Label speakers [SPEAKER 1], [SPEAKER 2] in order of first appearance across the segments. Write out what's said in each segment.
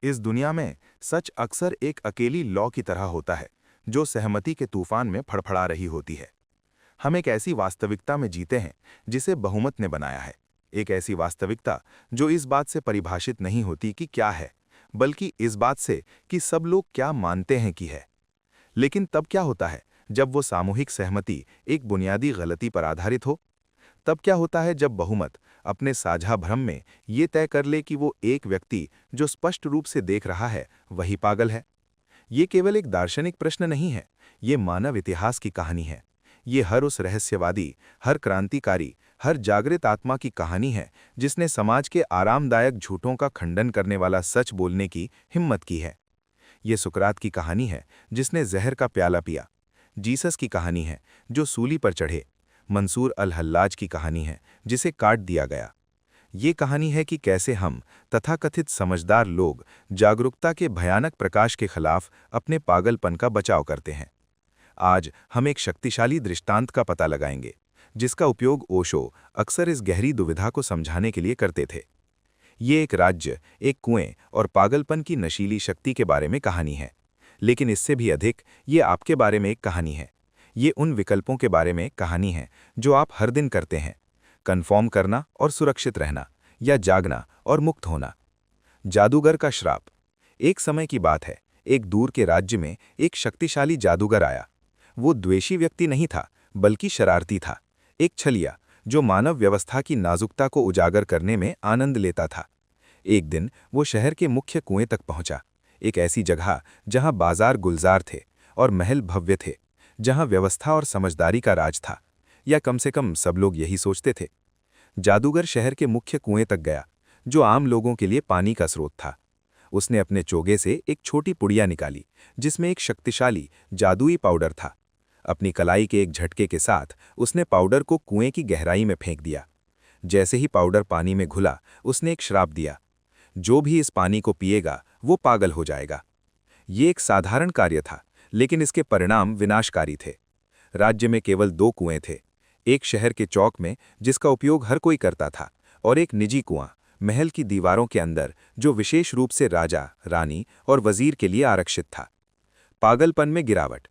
[SPEAKER 1] इस दुनिया में सच अक्सर एक अकेली लौ की तरह होता है, जो सहमति के तूफान में फड़फड़ा रही होती है। हम एक ऐसी वास्तविकता में जीते हैं जिसे बहुमत ने बनाया है। एक ऐसी वास्तविकता जो इस बात से परिभाषित नहीं होती कि क्या है, बल्कि इस बात से कि सब लोग क्या मानते हैं कि है। लेकिन तब क्या होता है जब वो सामूहिक सहमति एक बुनियादी गलती पर आधारित हो? तब क्या होता है जब बहुमत अपने साझा भ्रम में ये तय कर ले कि वो एक व्यक्ति जो स्पष्ट रूप से देख रहा है वही पागल है? ये केवल एक दार्शनिक प्रश्न नहीं है, ये मानव इतिहास की कहानी है। ये हर उस रहस्यवादी, हर क्रांतिकारी, हर जागृत आत्मा की कहानी है जिसने समाज के आरामदायक झूठों का खंडन करने वाला सच बोलने की हिम्मत की है। ये सुकरात की कहानी है जिसने जहर का प्याला पिया। जीसस की कहानी है जो सूली पर चढ़े। मंसूर अल हल्लाज की कहानी है जिसे काट दिया गया। ये कहानी है कि कैसे हम तथाकथित समझदार लोग जागरूकता के भयानक प्रकाश के खिलाफ अपने पागलपन का बचाव करते हैं। आज हम एक शक्तिशाली दृष्टांत का पता लगाएंगे जिसका उपयोग ओशो अक्सर इस गहरी दुविधा को समझाने के लिए करते थे। ये एक राज्य, एक कुएं और पागलपन की नशीली शक्ति के बारे में कहानी है। लेकिन इससे भी अधिक ये आपके बारे में एक कहानी है। ये उन विकल्पों के बारे में कहानी है जो आप हर दिन करते हैं, कन्फर्म करना और सुरक्षित रहना, या जागना और मुक्त होना। जादूगर का श्राप। एक समय की बात है, एक दूर के राज्य में एक शक्तिशाली जादूगर आया। वो द्वेषी व्यक्ति नहीं था, बल्कि शरारती था, एक छलिया जो मानव व्यवस्था की नाजुकता को उजागर करने में आनंद लेता था। एक दिन वो शहर के मुख्य कुएं तक पहुंचा, एक ऐसी जगह जहां बाजार गुलजार थे और महल भव्य थे, जहां व्यवस्था और समझदारी का राज था, या कम से कम सब लोग यही सोचते थे। जादूगर शहर के मुख्य कुएं तक गया, जो आम लोगों के लिए पानी का स्रोत था। उसने अपने चोगे से एक छोटी पुड़िया निकाली जिसमें एक शक्तिशाली जादुई पाउडर था। अपनी कलाई के एक झटके के साथ उसने पाउडर को कुएं की गहराई में फेंक दिया। जैसे ही पाउडर पानी में घुला, उसने एक श्राप दिया, जो भी इस पानी को पिएगा वो पागल हो जाएगा। ये एक साधारण कार्य था, लेकिन इसके परिणाम विनाशकारी थे। राज्य में केवल 2 कुएं थे, एक शहर के चौक में जिसका उपयोग हर कोई करता था, और एक निजी कुआं महल की दीवारों के अंदर जो विशेष रूप से राजा, रानी और वजीर के लिए आरक्षित था। पागलपन में गिरावट।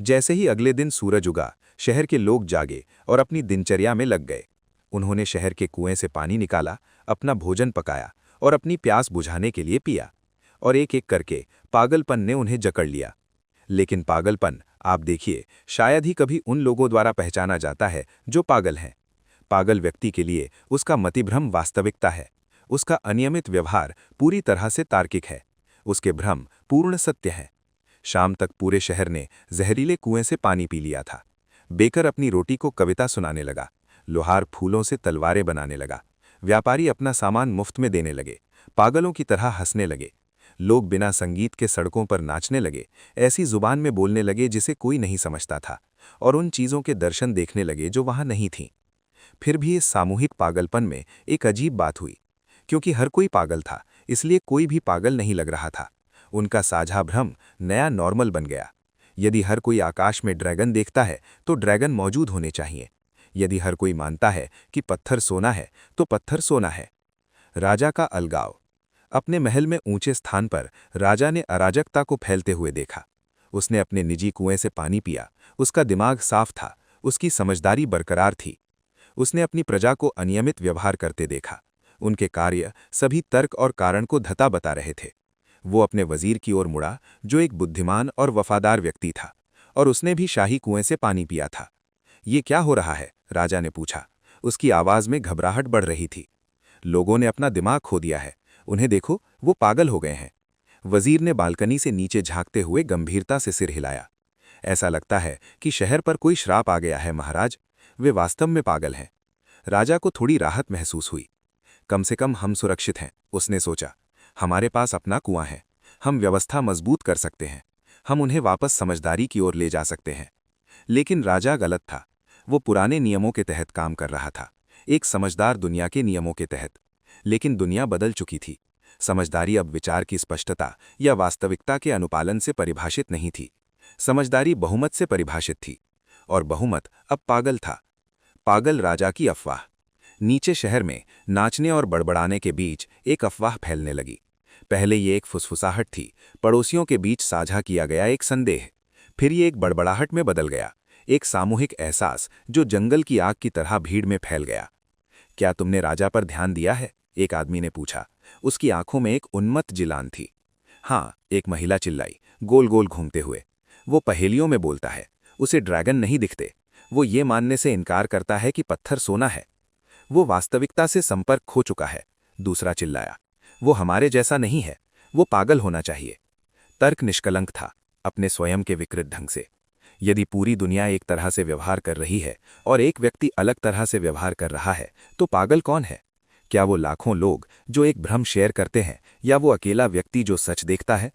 [SPEAKER 1] जैसे ही अगले दिन सूरज उगा, शहर के लोग जागे और अपनी दिनचर्या में लग गए। उन्होंने शहर के कुएं से पानी निकाला, अपना भोजन पकाया और अपनी प्यास बुझाने के लिए पिया, और एक एक करके पागलपन ने उन्हें जकड़ लिया। लेकिन पागलपन, आप देखिए, शायद ही कभी उन लोगों द्वारा पहचाना जाता है जो पागल हैं। पागल व्यक्ति के लिए उसका मतिभ्रम वास्तविकता है, उसका अनियमित व्यवहार पूरी तरह से तार्किक है, उसके भ्रम पूर्ण सत्य हैं। शाम तक पूरे शहर ने जहरीले कुएं से पानी पी लिया था। बेकर अपनी रोटी को कविता सुनाने लगा, लोहार फूलों से तलवारें बनाने लगा, व्यापारी अपना सामान मुफ्त में देने लगे, पागलों की तरह हंसने लगे। लोग बिना संगीत के सड़कों पर नाचने लगे, ऐसी जुबान में बोलने लगे जिसे कोई नहीं समझता था, और उन चीज़ों के दर्शन देखने लगे जो वहां नहीं थीं। फिर भी इस सामूहिक पागलपन में एक अजीब बात हुई। क्योंकि हर कोई पागल था, इसलिए कोई भी पागल नहीं लग रहा था। उनका साझा भ्रम नया नॉर्मल बन गया। यदि हर कोई आकाश में ड्रैगन देखता है तो ड्रैगन मौजूद होने चाहिए। यदि हर कोई मानता है कि पत्थर सोना है तो पत्थर सोना है। राजा का अलगाव। अपने महल में ऊंचे स्थान पर राजा ने अराजकता को फैलते हुए देखा। उसने अपने निजी कुएं से पानी पिया, उसका दिमाग साफ था, उसकी समझदारी बरकरार थी। उसने अपनी प्रजा को अनियमित व्यवहार करते देखा। उनके कार्य सभी तर्क और कारण को धता बता रहे थे। वो अपने वजीर की ओर मुड़ा, जो एक बुद्धिमान और वफादार व्यक्ति था, और उसने भी शाही कुएं से पानी पिया था। ये क्या हो रहा है? राजा ने पूछा। उसकी आवाज में घबराहट बढ़ रही थी। लोगों ने अपना दिमाग खो दिया है, उन्हें देखो, वो पागल हो गए हैं। वजीर ने बालकनी से नीचे झांकते हुए गंभीरता से सिर हिलाया। ऐसा लगता है कि शहर पर कोई श्राप आ गया है महाराज, वे वास्तव में पागल हैं। राजा को थोड़ी राहत महसूस हुई। कम से कम हम सुरक्षित हैं, उसने सोचा। हमारे पास अपना कुआं है, हम व्यवस्था मजबूत कर सकते हैं, हम उन्हें वापस समझदारी की ओर ले जा सकते हैं। लेकिन राजा गलत था। वो पुराने नियमों के तहत काम कर रहा था, एक समझदार दुनिया के नियमों के तहत। लेकिन दुनिया बदल चुकी थी। समझदारी अब विचार की स्पष्टता या वास्तविकता के अनुपालन से परिभाषित नहीं थी। समझदारी बहुमत से परिभाषित थी, और बहुमत अब पागल था। पागल राजा की अफवाह। नीचे शहर में नाचने और बड़बड़ाने के बीच एक अफवाह फैलने लगी।
[SPEAKER 2] पहले ये एक फुसफुसाहट थी, पड़ोसियों के बीच साझा किया गया एक संदेह। फिर ये एक बड़बड़ाहट में बदल गया, एक सामूहिक एहसास जो जंगल की आग की तरह भीड़ में फैल गया। क्या तुमने राजा पर ध्यान दिया है? एक आदमी ने पूछा। उसकी आंखों में एक उन्मत्त जिलान थी। हाँ, एक महिला चिल्लाई, गोल गोल घूमते हुए। वो पहेलियों में बोलता है, उसे ड्रैगन नहीं दिखते। वो ये मानने से इनकार करता है कि पत्थर सोना है। वो वास्तविकता से संपर्क खो चुका है। दूसरा चिल्लाया, वो हमारे जैसा नहीं है, वो पागल होना चाहिए। तर्क निष्कलंक था, अपने स्वयं के विकृत ढंग से। यदि पूरी दुनिया एक तरह से व्यवहार कर रही है और एक व्यक्ति अलग तरह से व्यवहार कर रहा है, तो पागल कौन है? क्या वो लाखों लोग जो एक भ्रम शेयर करते हैं, या वो अकेला व्यक्ति जो सच देखता है?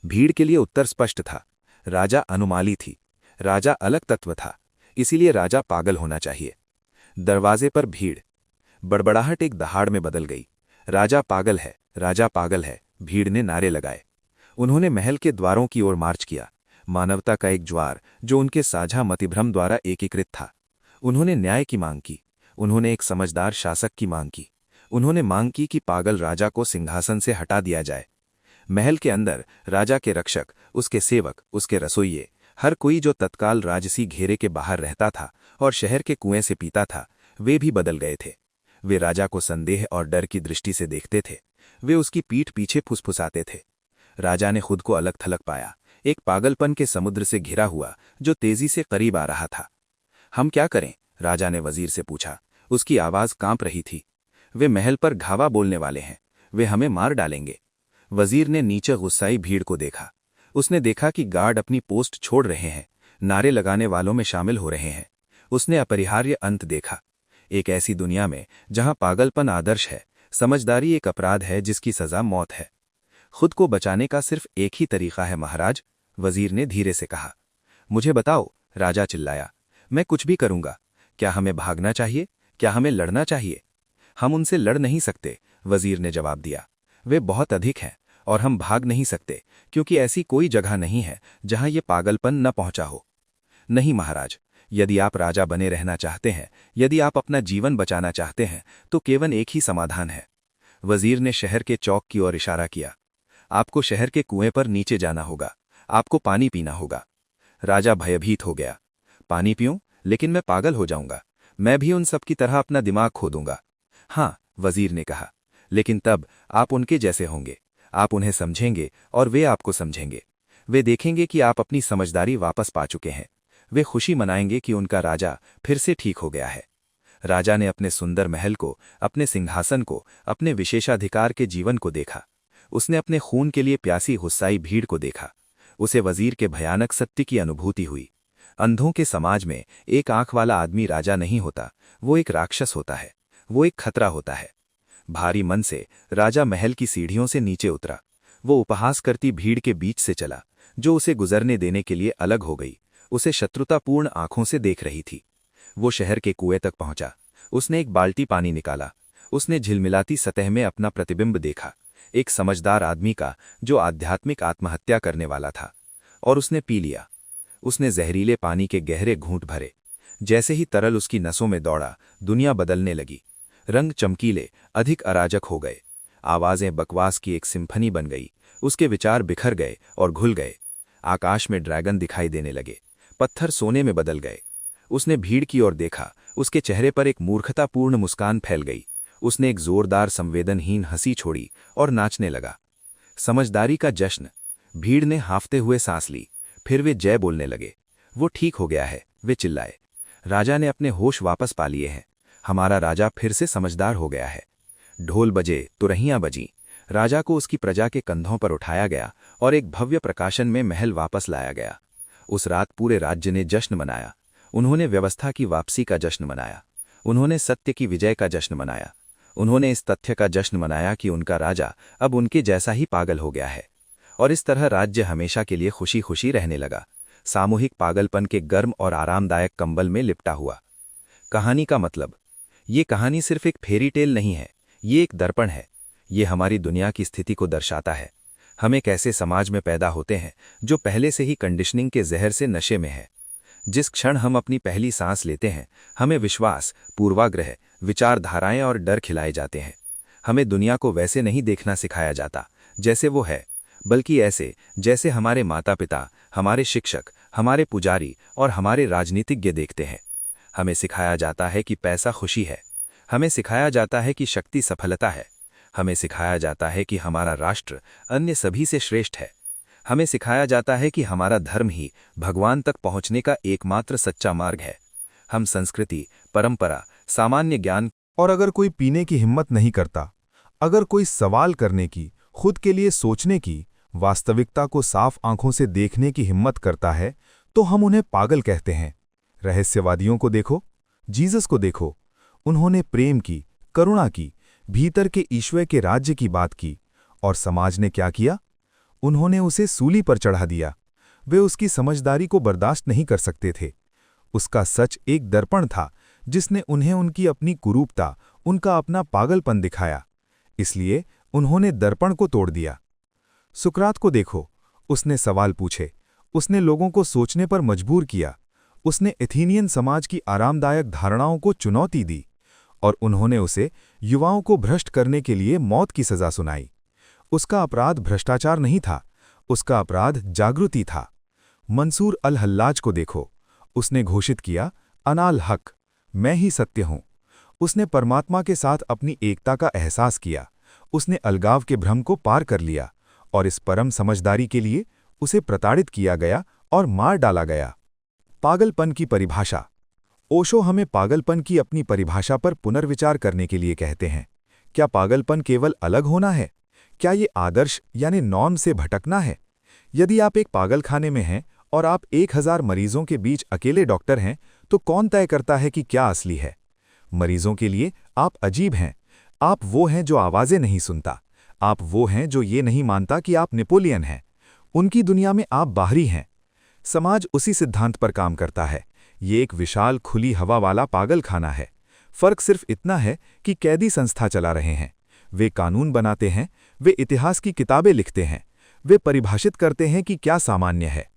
[SPEAKER 2] भीड़ के लिए उत्तर स्पष्ट था। राजा अनुमाली थी, राजा अलग तत्व था, इसीलिए राजा पागल होना चाहिए। दरवाजे पर भीड़। बड़बड़ाहट एक दहाड़ में बदल गई। राजा पागल है, राजा पागल है, भीड़ ने नारे लगाए। उन्होंने महल के द्वारों की ओर मार्च किया, मानवता का एक ज्वार जो उनके साझा मतिभ्रम द्वारा एकीकृत था। उन्होंने न्याय की मांग की, उन्होंने एक समझदार शासक की मांग की, उन्होंने मांग की कि पागल राजा को सिंहासन से हटा दिया जाए। महल के अंदर राजा के रक्षक, उसके सेवक, उसके रसोइये, हर कोई जो तत्काल राजसी घेरे के बाहर रहता था और शहर के कुएं से पीता था, वे भी बदल गए थे। वे राजा को संदेह और डर की दृष्टि से देखते थे। वे उसकी पीठ पीछे फुसफुसाते थे। राजा ने खुद को अलग थलग पाया, एक पागलपन के समुद्र से घिरा हुआ जो तेजी से करीब आ रहा था। हम क्या करें? राजा ने वजीर से पूछा। उसकी आवाज कांप रही थी। वे महल पर घावा बोलने वाले हैं, वे हमें मार डालेंगे। वजीर ने नीचे गुस्साई भीड़ को देखा। उसने देखा कि गार्ड अपनी पोस्ट छोड़ रहे हैं, नारे लगाने वालों में शामिल हो रहे हैं। उसने अपरिहार्य अंत देखा। एक ऐसी दुनिया में जहां पागलपन आदर्श है, समझदारी एक अपराध है जिसकी सजा मौत है। खुद को बचाने का सिर्फ एक ही तरीका है महाराज, वजीर ने धीरे से कहा। मुझे बताओ, राजा चिल्लाया। मैं कुछ भी करूंगा। क्या हमें भागना चाहिए? क्या हमें लड़ना चाहिए? हम उनसे लड़ नहीं सकते, वजीर ने जवाब दिया। वे बहुत अधिक हैं और हम भाग नहीं सकते, क्योंकि ऐसी कोई जगह नहीं है जहां ये पागलपन न पहुंचा हो। नहीं महाराज, यदि आप राजा बने रहना चाहते हैं, यदि आप अपना जीवन बचाना चाहते हैं, तो केवल एक ही समाधान है। वजीर ने शहर के चौक की ओर इशारा किया। आपको शहर के कुएं पर नीचे जाना होगा, आपको पानी पीना होगा। राजा भयभीत हो गया। पानी पीऊं? लेकिन मैं पागल हो जाऊंगा, मैं भी उन सब की तरह अपना दिमाग खो दूंगा। हाँ, वजीर ने कहा, लेकिन तब आप उनके जैसे होंगे। आप उन्हें समझेंगे और वे आपको समझेंगे। वे देखेंगे कि आप अपनी समझदारी वापस पा चुके हैं। वे खुशी मनाएंगे कि उनका राजा फिर से ठीक हो गया है। राजा ने अपने सुंदर महल को, अपने सिंहासन को, अपने विशेषाधिकार के जीवन को देखा। उसने अपने खून के लिए प्यासी गुस्साई भीड़ को देखा। उसे वजीर के भयानक सत्य की अनुभूति हुई। अंधों के समाज में एक आंख वाला आदमी राजा नहीं होता, वो एक राक्षस होता है, वो एक खतरा होता है। भारी मन से राजा महल की सीढ़ियों से नीचे उतरा। वो उपहास करती भीड़ के बीच से चला, जो उसे गुजरने देने के लिए अलग हो गई, उसे शत्रुतापूर्ण आंखों से देख रही थी। वो शहर के कुएं तक पहुंचा। उसने एक बाल्टी पानी निकाला। उसने झिलमिलाती सतह में अपना प्रतिबिंब देखा, एक समझदार आदमी का जो आध्यात्मिक आत्महत्या करने वाला था, और उसने पी लिया। उसने जहरीले पानी के गहरे घूंट भरे। जैसे ही तरल उसकी नसों में दौड़ा, दुनिया बदलने लगी। रंग चमकीले, अधिक अराजक हो गए। आवाजें बकवास की एक सिम्फनी बन गई। उसके विचार बिखर गए और घुल गए। आकाश में ड्रैगन दिखाई देने लगे, पत्थर सोने में बदल गए। उसने भीड़ की ओर देखा, उसके चेहरे पर एक मूर्खतापूर्ण मुस्कान फैल गई। उसने एक जोरदार संवेदनहीन हंसी छोड़ी और नाचने लगा। समझदारी का जश्न। भीड़ ने हांफते हुए सांस ली, फिर वे जय बोलने लगे। वो ठीक हो गया है, वे चिल्लाए। राजा ने अपने होश वापस पा लिए हैं। हमारा राजा फिर से समझदार हो गया है। ढोल बजे, तुरहियां बजीं। राजा को उसकी प्रजा के कंधों पर उठाया गया और एक भव्य प्रकाशन में महल वापस लाया गया। उस रात पूरे राज्य ने जश्न मनाया। उन्होंने व्यवस्था की वापसी का जश्न मनाया। उन्होंने सत्य की विजय का जश्न मनाया। उन्होंने इस तथ्य का जश्न मनाया कि उनका राजा अब उनके जैसा ही पागल हो गया है। और इस तरह राज्य हमेशा के लिए खुशी खुशी रहने लगा, सामूहिक पागलपन के गर्म और आरामदायक कंबल में लिपटा हुआ। कहानी का मतलब। ये कहानी सिर्फ एक फेरी टेल नहीं है, ये एक दर्पण है। ये हमारी दुनिया की स्थिति को दर्शाता है। हम एक ऐसे समाज में पैदा होते हैं जो पहले से ही कंडीशनिंग के जहर से नशे में है। जिस क्षण हम अपनी पहली सांस लेते हैं, हमें विश्वास, पूर्वाग्रह, विचारधाराएं और डर खिलाए जाते हैं। हमें दुनिया को वैसे नहीं देखना सिखाया जाता जैसे वो है, बल्कि ऐसे जैसे हमारे माता पिता, हमारे शिक्षक, हमारे पुजारी और हमारे राजनीतिज्ञ देखते हैं। हमें सिखाया जाता है कि पैसा खुशी है, हमें सिखाया जाता है कि शक्ति सफलता है, हमें सिखाया जाता है कि हमारा राष्ट्र अन्य सभी से श्रेष्ठ है, हमें सिखाया जाता है कि हमारा धर्म ही भगवान तक पहुंचने का एकमात्र सच्चा मार्ग है। हम संस्कृति, परंपरा, सामान्य ज्ञान
[SPEAKER 1] और अगर कोई पीने की हिम्मत नहीं करता, अगर कोई सवाल करने की, खुद के लिए सोचने की, वास्तविकता को साफ आंखों से देखने की हिम्मत करता है, तो हम उन्हें पागल कहते हैं। रहस्यवादियों को देखो, जीसस को देखो, उन्होंने प्रेम की, करुणा की, भीतर के ईश्वर के राज्य की बात की, और समाज ने क्या किया? उन्होंने उसे सूली पर चढ़ा दिया। वे उसकी समझदारी को बर्दाश्त नहीं कर सकते थे। उसका सच एक दर्पण था जिसने उन्हें उनकी अपनी कुरूपता, उनका अपना पागलपन दिखाया। इसलिए उन्होंने दर्पण को तोड़ दिया। सुकरात को देखो, उसने सवाल पूछे, उसने लोगों को सोचने पर मजबूर किया, उसने एथेनियन समाज की आरामदायक धारणाओं को चुनौती दी, और उन्होंने उसे युवाओं को भ्रष्ट करने के लिए मौत की सजा सुनाई। उसका अपराध भ्रष्टाचार नहीं था, उसका अपराध जागृति था। मंसूर अल-हल्लाज को देखो, उसने घोषित किया, अनाल हक, मैं ही सत्य हूं। उसने परमात्मा के साथ अपनी एकता का एहसास किया, उसने अलगाव के भ्रम को पार कर लिया, और इस परम समझदारी के लिए उसे प्रताड़ित किया गया और मार डाला गया। पागलपन की परिभाषा। ओशो हमें पागलपन की अपनी परिभाषा पर पुनर्विचार करने के लिए कहते हैं। क्या पागलपन केवल अलग होना है? क्या ये आदर्श यानी नॉर्म से भटकना है? यदि आप एक पागलखाने में हैं और आप 1000 मरीजों के बीच अकेले डॉक्टर हैं, तो कौन तय करता है कि क्या असली है? मरीजों के लिए आप अजीब हैं। आप वो हैं जो आवाज़ें नहीं सुनता। आप वो हैं जो ये नहीं मानता कि आप नेपोलियन हैं। उनकी दुनिया में आप बाहरी हैं। समाज उसी सिद्धांत पर काम करता है। ये एक विशाल खुली हवा वाला पागलखाना है। फर्क सिर्फ इतना है कि कैदी संस्था चला रहे हैं। वे कानून बनाते हैं, वे इतिहास की किताबें लिखते हैं, वे परिभाषित करते हैं कि क्या सामान्य है।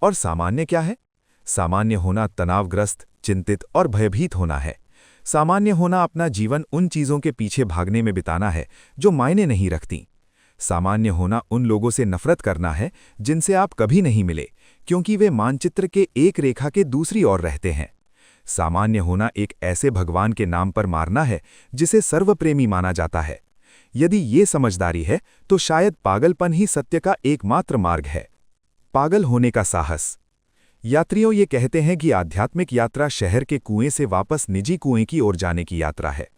[SPEAKER 1] और सामान्य क्या है? सामान्य होना तनावग्रस्त, चिंतित और भयभीत होना है। सामान्य होना अपना जीवन उन चीज़ों के पीछे भागने में बिताना है जो मायने नहीं रखती। सामान्य होना उन लोगों से नफरत करना है जिनसे आप कभी नहीं मिले, क्योंकि वे मानचित्र के एक रेखा के दूसरी ओर रहते हैं। सामान्य होना एक ऐसे भगवान के नाम पर मारना है जिसे सर्वप्रेमी माना जाता है। यदि ये समझदारी है तो शायद पागलपन ही सत्य का एकमात्र मार्ग है। पागल होने का साहस। यात्रियों ये कहते हैं कि आध्यात्मिक यात्रा शहर के कुएं से वापस निजी कुएं की ओर जाने की यात्रा है।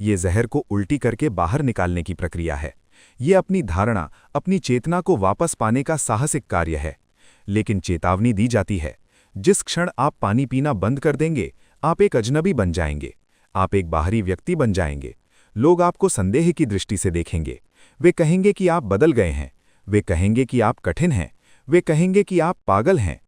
[SPEAKER 1] ये जहर को उल्टी करके बाहर निकालने की प्रक्रिया है। ये अपनी धारणा, अपनी चेतना को वापस पाने का साहसिक कार्य है। लेकिन चेतावनी दी जाती है, जिस क्षण आप पानी पीना बंद कर देंगे, आप एक अजनबी बन जाएंगे, आप एक बाहरी व्यक्ति बन जाएंगे। लोग आपको संदेह की दृष्टि से देखेंगे। वे कहेंगे कि आप बदल गए हैं, वे कहेंगे कि आप कठिन हैं, वे कहेंगे कि आप पागल हैं।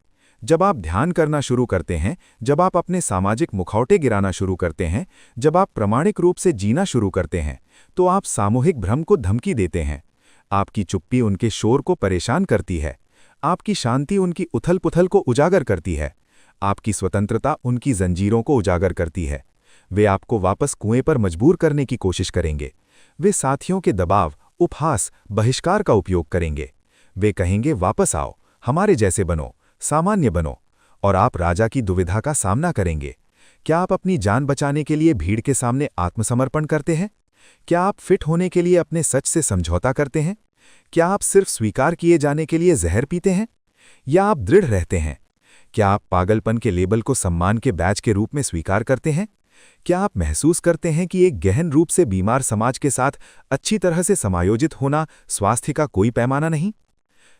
[SPEAKER 1] जब आप ध्यान करना शुरू करते हैं, जब आप अपने सामाजिक मुखौटे गिराना शुरू करते हैं, जब आप प्रामाणिक रूप से जीना शुरू करते हैं, तो आप सामूहिक भ्रम को धमकी देते हैं। आपकी चुप्पी उनके शोर को परेशान करती है। आपकी शांति उनकी उथल-पुथल को उजागर करती है। आपकी स्वतंत्रता उनकी जंजीरों को उजागर करती है। वे आपको वापस कुएं पर मजबूर करने की कोशिश करेंगे। वे साथियों के दबाव, उपहास, बहिष्कार का उपयोग करेंगे। वे कहेंगे, वापस आओ, हमारे जैसे बनो, सामान्य बनो। और आप राजा की दुविधा का सामना करेंगे। क्या आप अपनी जान बचाने के लिए भीड़ के सामने आत्मसमर्पण करते हैं? क्या आप फिट होने के लिए अपने सच से समझौता करते हैं? क्या आप सिर्फ स्वीकार किए जाने के लिए जहर पीते हैं? या आप दृढ़ रहते हैं? क्या आप पागलपन के लेबल को सम्मान के बैच के रूप में स्वीकार करते हैं? क्या आप महसूस करते हैं कि एक गहन रूप से बीमार समाज के साथ अच्छी तरह से समायोजित होना स्वास्थ्य का कोई पैमाना नहीं?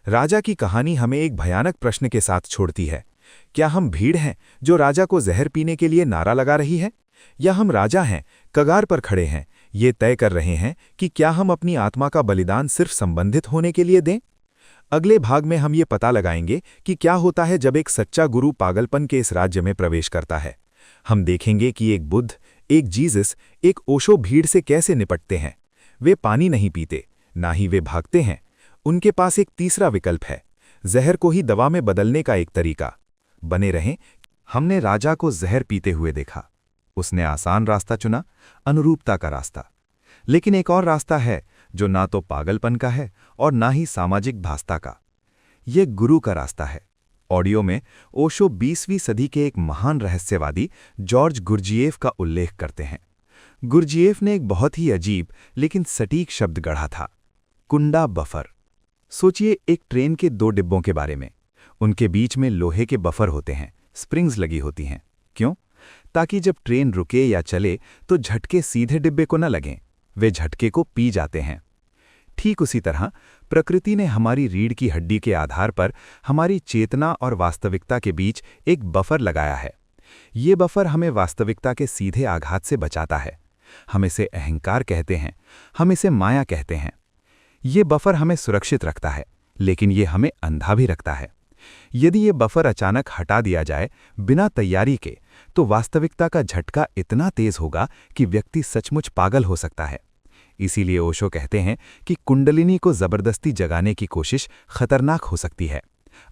[SPEAKER 1] राजा की कहानी हमें एक भयानक प्रश्न के साथ छोड़ती है। क्या हम भीड़ हैं जो राजा को जहर पीने के लिए नारा लगा रही है? या हम राजा हैं, कगार पर खड़े हैं, ये तय कर रहे हैं कि क्या हम अपनी आत्मा का बलिदान सिर्फ संबंधित होने के लिए दें? अगले भाग में हम ये पता लगाएंगे कि क्या होता है जब एक सच्चा गुरु पागलपन के इस राज्य में प्रवेश करता है। हम देखेंगे कि एक बुद्ध, एक जीसस, एक ओशो भीड़ से कैसे निपटते हैं। वे पानी नहीं पीते, ना ही वे भागते हैं। उनके पास एक तीसरा विकल्प है, जहर को ही दवा में बदलने का एक तरीका। बने रहें। हमने राजा को जहर पीते हुए देखा। उसने आसान रास्ता चुना, अनुरूपता का रास्ता। लेकिन एक और रास्ता है जो ना तो पागलपन का है और ना ही सामाजिक भाषा का। ये गुरु का रास्ता है। ऑडियो में ओशो 20वीं सदी के एक महान रहस्यवादी जॉर्ज गुरजिएफ का उल्लेख करते हैं। गुरजिएफ ने एक बहुत ही अजीब लेकिन सटीक शब्द गढ़ा था, कुंडा बफर। सोचिए एक ट्रेन के 2 डिब्बों के बारे में। उनके बीच में लोहे के बफर होते हैं, स्प्रिंग्स लगी होती हैं। क्यों? ताकि जब ट्रेन रुके या चले तो झटके सीधे डिब्बे को न लगें, वे झटके को पी जाते हैं। ठीक उसी तरह प्रकृति ने हमारी रीढ़ की हड्डी के आधार पर हमारी चेतना और वास्तविकता के बीच एक बफर लगाया है। ये बफर हमें वास्तविकता के सीधे आघात से बचाता है। हम इसे अहंकार कहते हैं, हम इसे माया कहते हैं। ये बफर हमें सुरक्षित रखता है, लेकिन ये हमें अंधा भी रखता है। यदि ये बफर अचानक हटा दिया जाए बिना तैयारी के, तो वास्तविकता का झटका इतना तेज होगा कि व्यक्ति सचमुच पागल हो सकता है। इसीलिए ओशो कहते हैं कि कुंडलिनी को जबरदस्ती जगाने की कोशिश खतरनाक हो सकती है।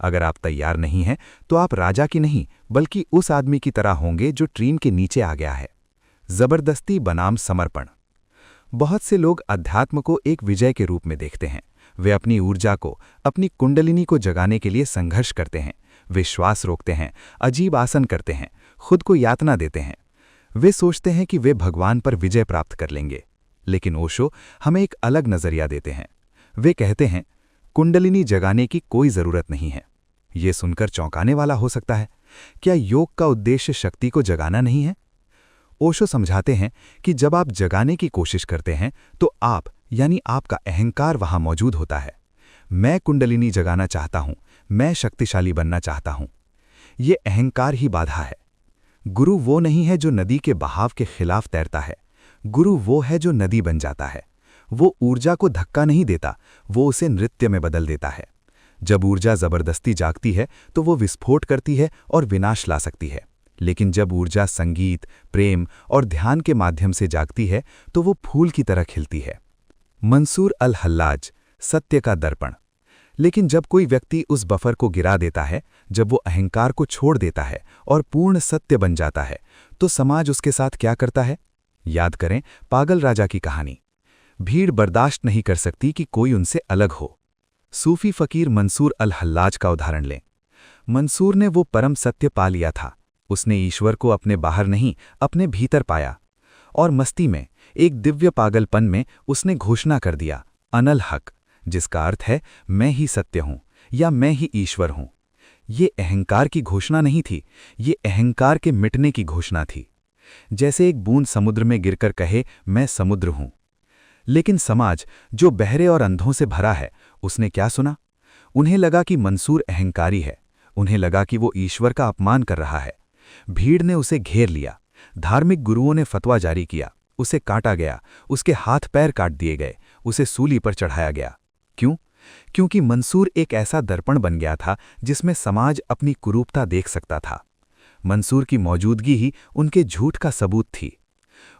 [SPEAKER 1] अगर आप तैयार नहीं हैं तो आप राजा की नहीं बल्कि उस आदमी की तरह होंगे जो ट्रेन के नीचे आ गया है। जबरदस्ती बनाम समर्पण। बहुत से लोग अध्यात्म को एक विजय के रूप में देखते हैं। वे अपनी ऊर्जा को, अपनी कुंडलिनी को जगाने के लिए संघर्ष करते हैं। वे श्वास रोकते हैं, अजीब आसन करते हैं, खुद को यातना देते हैं। वे सोचते हैं कि वे भगवान पर विजय प्राप्त कर लेंगे। लेकिन ओशो हमें एक अलग नजरिया देते हैं। वे कहते हैं, कुंडलिनी जगाने की कोई जरूरत नहीं है। ये सुनकर चौंकाने वाला हो सकता है। क्या योग का उद्देश्य शक्ति को जगाना नहीं है? ओशो समझाते हैं कि जब आप जगाने की कोशिश करते हैं तो आप यानी आपका अहंकार वहां मौजूद होता है। मैं कुंडलिनी जगाना चाहता हूं, मैं शक्तिशाली बनना चाहता हूं। ये अहंकार ही बाधा है। गुरु वो नहीं है जो नदी के बहाव के खिलाफ तैरता है। गुरु वो है जो नदी बन जाता है। वो ऊर्जा को धक्का नहीं देता, वो उसे नृत्य में बदल देता है। जब ऊर्जा जबरदस्ती जागती है तो वो विस्फोट करती है और विनाश ला सकती है। लेकिन जब ऊर्जा संगीत, प्रेम और ध्यान के माध्यम से जागती है तो वो फूल की तरह खिलती है। मंसूर अल हल्लाज, सत्य का दर्पण। लेकिन जब कोई व्यक्ति उस बफर को गिरा देता है, जब वो अहंकार को छोड़ देता है और पूर्ण सत्य बन जाता है, तो समाज उसके साथ क्या करता है? याद करें पागल राजा की कहानी। भीड़ बर्दाश्त नहीं कर सकती कि कोई उनसे अलग हो। सूफी फकीर मंसूर अल हल्लाज का उदाहरण लें। मंसूर ने वो परम सत्य पा लिया था। उसने ईश्वर को अपने बाहर नहीं, अपने भीतर पाया। और मस्ती में, एक दिव्य पागलपन में उसने घोषणा कर दिया, अनल हक, जिसका अर्थ है मैं ही सत्य हूं या मैं ही ईश्वर हूं। ये अहंकार की घोषणा नहीं थी, ये अहंकार के मिटने की घोषणा थी। जैसे एक बूंद समुद्र में गिरकर कहे मैं समुद्र हूं। लेकिन समाज जो बहरे और अंधों से भरा है, उसने क्या सुना? उन्हें लगा कि मंसूर अहंकारी है। उन्हें लगा कि वो ईश्वर का अपमान कर रहा है। भीड़ ने उसे घेर लिया। धार्मिक गुरुओं ने फतवा जारी किया। उसे काटा गया, उसके हाथ पैर काट दिए गए, उसे सूली पर चढ़ाया गया। क्यों? क्योंकि मंसूर एक ऐसा दर्पण बन गया था जिसमें समाज अपनी कुरूपता देख सकता था। मंसूर की मौजूदगी ही उनके झूठ का सबूत थी।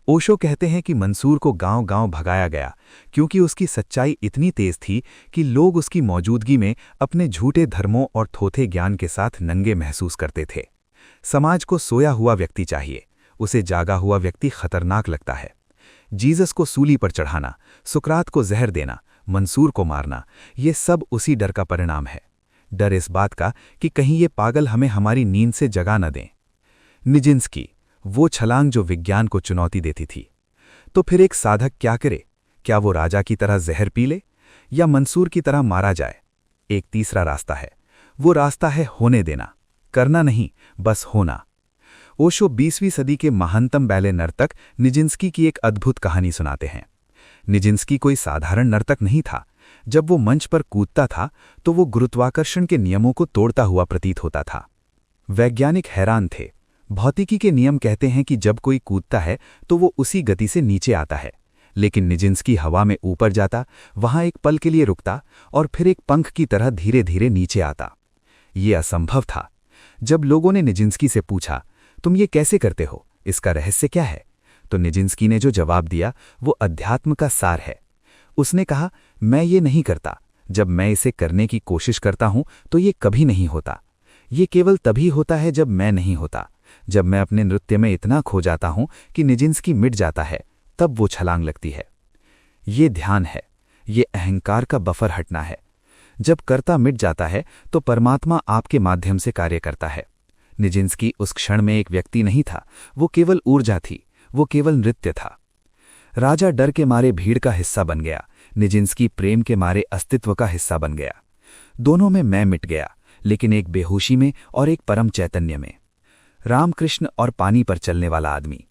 [SPEAKER 1] ओशो कहते हैं कि मंसूर को गांव-गांव भगाया गया क्योंकि उसकी सच्चाई इतनी तेज थी कि लोग उसकी मौजूदगी में अपने झूठे धर्मों और थोथे ज्ञान के साथ नंगे महसूस करते थे। समाज को सोया हुआ व्यक्ति चाहिए, उसे जागा हुआ व्यक्ति खतरनाक लगता है। जीसस को सूली पर चढ़ाना, सुकरात को जहर देना, मंसूर को मारना, ये सब उसी डर का परिणाम है। डर इस बात का कि कहीं ये पागल हमें हमारी नींद से जगा न दें। निजिंस्की, वो छलांग जो विज्ञान को चुनौती देती थी। तो फिर एक साधक क्या करे? क्या वो राजा की तरह जहर पी ले या मंसूर की तरह मारा जाए? एक तीसरा रास्ता है। वो रास्ता है होने देना, करना नहीं, बस होना। ओशो 20वीं सदी के महानतम बैले नर्तक निजिंस्की की एक अद्भुत कहानी सुनाते हैं। निजिंस्की कोई साधारण नर्तक नहीं था। जब वो मंच पर कूदता था तो वो गुरुत्वाकर्षण के नियमों को तोड़ता हुआ प्रतीत होता था। वैज्ञानिक हैरान थे। भौतिकी के नियम कहते हैं कि जब कोई कूदता है तो वो उसी गति से नीचे आता है, लेकिन निजिंस्की हवा में ऊपर जाता, वहां एक पल के लिए रुकता और फिर एक पंख की तरह धीरे धीरे नीचे आता। ये असंभव था। जब लोगों ने निजिंस्की से पूछा, तुम ये कैसे करते हो, इसका रहस्य क्या है, तो निजिंस्की ने जो जवाब दिया वो अध्यात्म का सार है। उसने कहा, मैं ये नहीं करता। जब मैं इसे करने की कोशिश करता हूं तो ये कभी नहीं होता। ये केवल तभी होता है जब मैं नहीं होता। जब मैं अपने नृत्य में इतना खो जाता हूं कि निजिंस्की मिट जाता है, तब वो छलांग लगती है। ये ध्यान है।
[SPEAKER 3] ये अहंकार का बफर हटना है। जब कर्ता मिट जाता है तो परमात्मा आपके माध्यम से कार्य करता है। निजिंस्की उस क्षण में एक व्यक्ति नहीं था, वो केवल ऊर्जा थी, वो केवल नृत्य था। राजा डर के मारे भीड़ का हिस्सा बन गया, निजिंस्की प्रेम के मारे अस्तित्व का हिस्सा बन गया। दोनों में मैं मिट गया, लेकिन एक बेहोशी में और एक परम चैतन्य में। रामकृष्ण और पानी पर चलने वाला आदमी।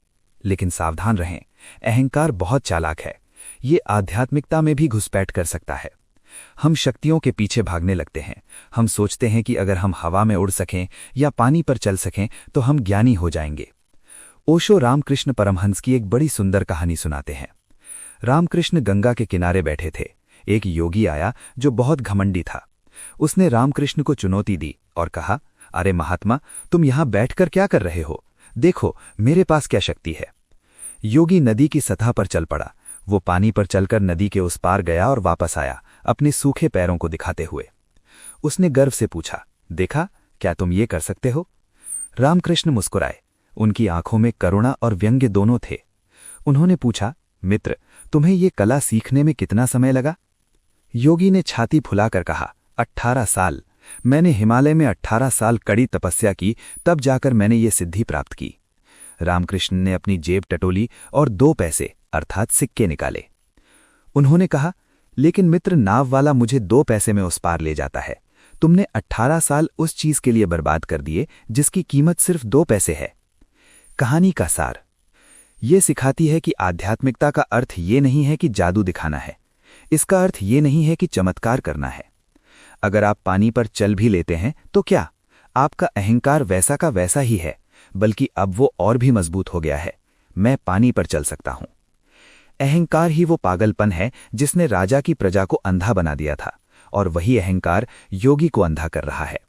[SPEAKER 3] लेकिन सावधान रहें, अहंकार बहुत चालाक है। ये आध्यात्मिकता में भी घुसपैठ कर सकता है। हम शक्तियों के पीछे भागने लगते हैं। हम सोचते हैं कि अगर हम हवा में उड़ सकें या पानी पर चल सकें तो हम ज्ञानी हो जाएंगे। ओशो रामकृष्ण परमहंस की एक बड़ी सुंदर कहानी सुनाते हैं। रामकृष्ण गंगा के किनारे बैठे थे। एक योगी आया जो बहुत घमंडी था। उसने रामकृष्ण को चुनौती दी और कहा, अरे महात्मा, तुम यहां बैठकर क्या कर रहे हो? देखो मेरे पास क्या शक्ति है। योगी नदी की सतह पर चल पड़ा। वो पानी पर चलकर नदी के उस पार गया और वापस आया, अपने सूखे पैरों को दिखाते हुए। उसने गर्व से पूछा, देखा, क्या तुम ये कर सकते हो? रामकृष्ण मुस्कुराए। उनकी आंखों में करुणा और व्यंग्य दोनों थे। उन्होंने पूछा, मित्र, तुम्हें ये कला सीखने में कितना समय लगा? योगी ने छाती फुलाकर कहा, 18 साल। मैंने हिमालय में 18 साल कड़ी तपस्या की, तब जाकर मैंने ये सिद्धि प्राप्त की। रामकृष्ण ने अपनी जेब टटोली और 2 पैसे अर्थात सिक्के निकाले। उन्होंने कहा, लेकिन मित्र, नाव वाला मुझे 2 पैसे में उस पार ले जाता है। तुमने 18 साल उस चीज के लिए बर्बाद कर दिए जिसकी कीमत सिर्फ 2 पैसे है। कहानी का सार ये सिखाती है कि आध्यात्मिकता का अर्थ ये नहीं है कि जादू दिखाना है। इसका अर्थ ये नहीं है कि चमत्कार करना है। अगर आप पानी पर चल भी लेते हैं तो क्या? आपका अहंकार वैसा का वैसा ही है, बल्कि अब वो और भी मजबूत हो गया है। मैं पानी पर चल सकता हूं। अहंकार ही वो पागलपन है जिसने राजा की प्रजा को अंधा बना दिया था, और वही अहंकार योगी को अंधा कर रहा है।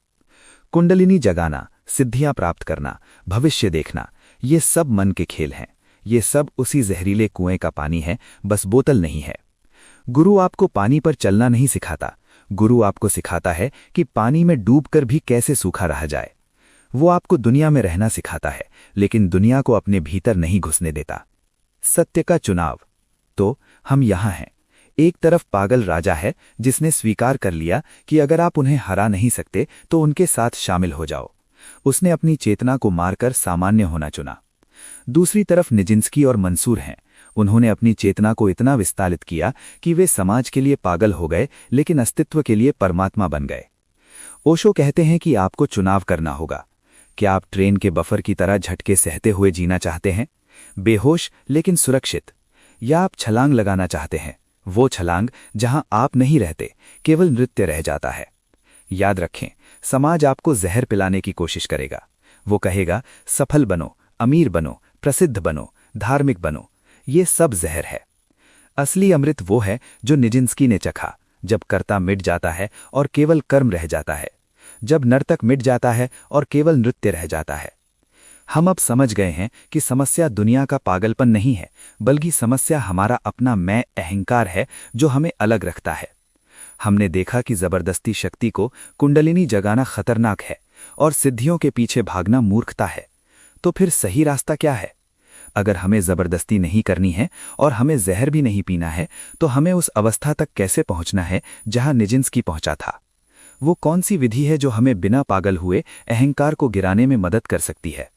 [SPEAKER 3] कुंडलिनी जगाना, सिद्धियां प्राप्त करना, भविष्य देखना, ये सब मन के खेल हैं। ये सब उसी जहरीले कुएं का पानी है, बस बोतल नहीं है। गुरु आपको पानी पर चलना नहीं सिखाता। गुरु आपको सिखाता है कि पानी में डूबकर भी कैसे सूखा रहा जाए। वो आपको दुनिया में रहना सिखाता है, लेकिन दुनिया को अपने भीतर नहीं घुसने देता। सत्य का चुनाव। तो हम यहां हैं। एक तरफ पागल राजा है जिसने स्वीकार कर लिया कि अगर आप उन्हें हरा नहीं सकते तो उनके साथ शामिल हो जाओ। उसने अपनी चेतना को मारकर सामान्य होना चुना। दूसरी तरफ निजिंस्की और मंसूर हैं। उन्होंने अपनी चेतना को इतना विस्तारित किया कि वे समाज के लिए पागल हो गए, लेकिन अस्तित्व के लिए परमात्मा बन गए। ओशो कहते हैं कि आपको चुनाव करना होगा। क्या आप ट्रेन के बफर की तरह झटके सहते हुए जीना चाहते हैं, बेहोश लेकिन सुरक्षित? या आप छलांग लगाना चाहते हैं, वो छलांग जहां आप नहीं रहते, केवल नृत्य रह जाता है? याद रखें, समाज आपको जहर पिलाने की कोशिश करेगा। वो कहेगा, सफल बनो, अमीर बनो, प्रसिद्ध बनो, धार्मिक बनो। ये सब जहर है। असली अमृत वो है जो निजिंस्की ने चखा, जब कर्ता मिट जाता है और केवल कर्म रह जाता है, जब नर्तक मिट जाता है और केवल नृत्य रह जाता है। हम अब समझ गए हैं कि समस्या दुनिया का पागलपन नहीं है, बल्कि समस्या हमारा अपना मैं अहंकार है जो हमें अलग रखता है। हमने देखा कि जबरदस्ती शक्ति को कुंडलिनी जगाना खतरनाक है और सिद्धियों के पीछे भागना मूर्खता है। तो फिर सही रास्ता क्या है? अगर हमें जबरदस्ती नहीं करनी है और हमें जहर भी नहीं पीना है, तो हमें उस अवस्था तक कैसे पहुंचना है जहां निजिंस्की पहुंचा था? वो कौन सी विधि है जो हमें बिना पागल हुए अहंकार को गिराने में मदद कर सकती है?